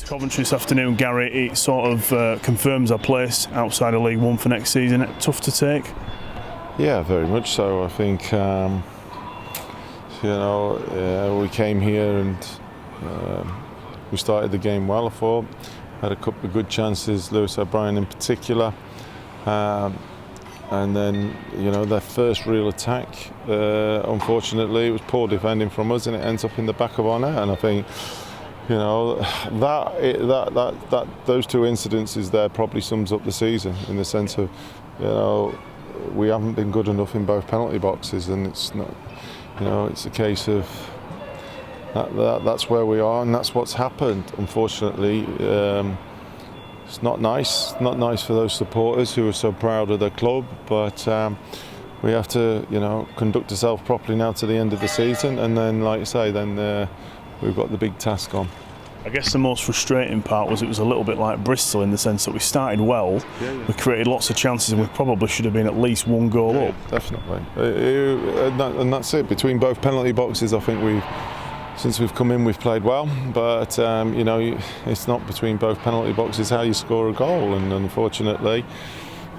Coventry this afternoon, Gary, it sort of confirms our place outside of League One for next season. Tough to take? Yeah, very much so. I think, we came here and we started the game well, I thought. Had a couple of good chances, Lewis O'Brien in particular. And then, their first real attack, unfortunately, it was poor defending from us and it ends up in the back of our net. And I think, those two incidences there probably sums up the season in the sense of, we haven't been good enough in both penalty boxes, and it's not, it's a case of that's where we are and that's what's happened. Unfortunately, it's not nice. Not nice for those supporters who are so proud of their club, but we have to, conduct ourselves properly now to the end of the season, and then, like you say, then we've got the big task on. I guess the most frustrating part was it was a little bit like Bristol in the sense that we started well, we created lots of chances, and we probably should have been at least one goal up. Definitely, and that's it. Between both penalty boxes, I think since we've come in, we've played well, but it's not between both penalty boxes how you score a goal, and unfortunately,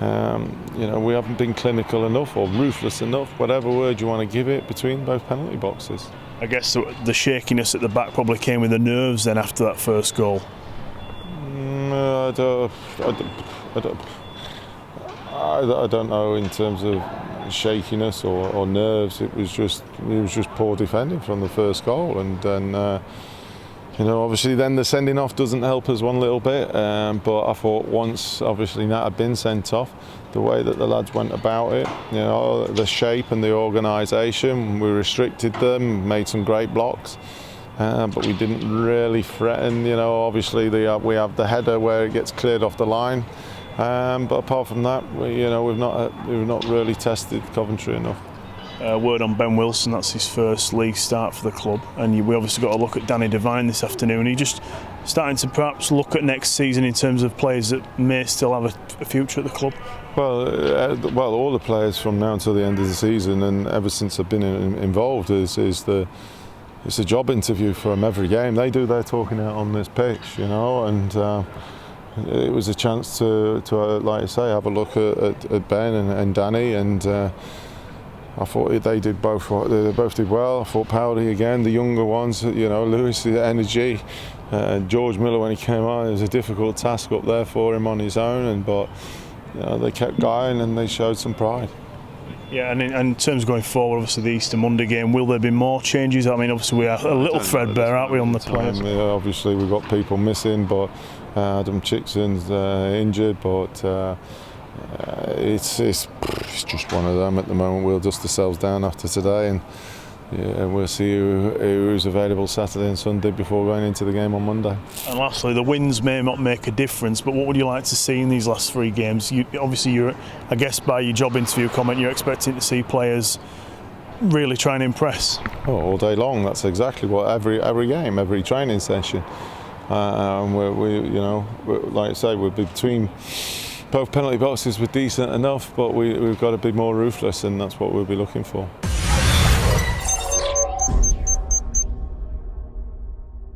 we haven't been clinical enough or ruthless enough, whatever word you want to give it, between both penalty boxes. I guess the shakiness at the back probably came with the nerves then after that first goal. I don't know in terms of shakiness or nerves. It was just poor defending from the first goal, and then obviously then the sending off doesn't help us one little bit. But I thought once obviously Nat had been sent off, the way that the lads went about it, the shape and the organisation, we restricted them, made some great blocks, but we didn't really threaten. Obviously we have the header where it gets cleared off the line, but apart from that, we've not really tested Coventry enough. Word on Ben Wilson, that's his first league start for the club, and we obviously got a look at Danny Devine this afternoon. Are you just starting to perhaps look at next season in terms of players that may still have a future at the club? Well, all the players from now until the end of the season, and ever since I've been involved, it's a job interview for them every game. They do their talking out on this pitch, and it was a chance to like I say, have a look at Ben and Danny, and I thought they both did well. I thought Powdy again, the younger ones, Lewis, the energy, George Miller when he came on, it was a difficult task up there for him on his own, but they kept going and they showed some pride. Yeah, and in terms of going forward, obviously the Easter Monday game, will there be more changes? I mean, obviously we are a little threadbare, aren't we, on the players? Yeah, obviously we've got people missing, but Adam Chickson's injured, but it's just one of them at the moment. We'll dust ourselves down after today, and we'll see who's available Saturday and Sunday before going into the game on Monday. And lastly, the wins may not make a difference, but what would you like to see in these last three games? I guess by your job interview comment, you're expecting to see players really try and impress. Oh, all day long. That's exactly what every game, every training session. Like I say, we're between both penalty boxes were decent enough, but we've got to be more ruthless, and that's what we'll be looking for.